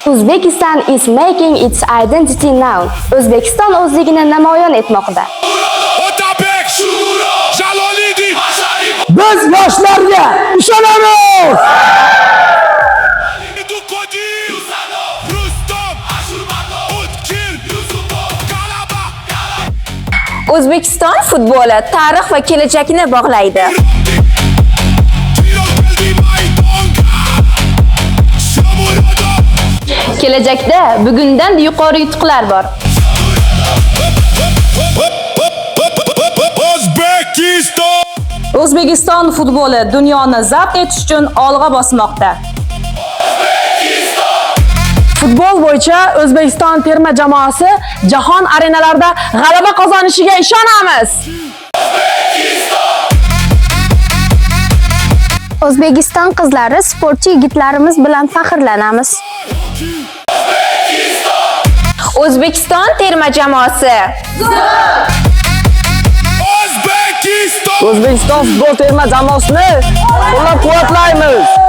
Uzbekistan is making its identity now. O'zbekiston o'zligini namoyon etmoqda. Biz yoshlarga ishonamiz. O'zbekiston futboli tarix va kelajakni bog'laydi. Kelajakda bugundan yuqori yutuqlar bor. O'zbekiston futboli dunyoni zabt etish uchun olg'a bosmoqda. Futbol bo'yicha O'zbekiston terma jamoasi jahon arenalarida g'alaba qozonishiga ishonamiz. O'zbekiston qizlari sportchi yigitlarimiz bilan faxrlanamiz. O'zbekiston terma jamoasi. O'zbekiston futbol terma jamoasini qo'llab-quvvatlaymiz.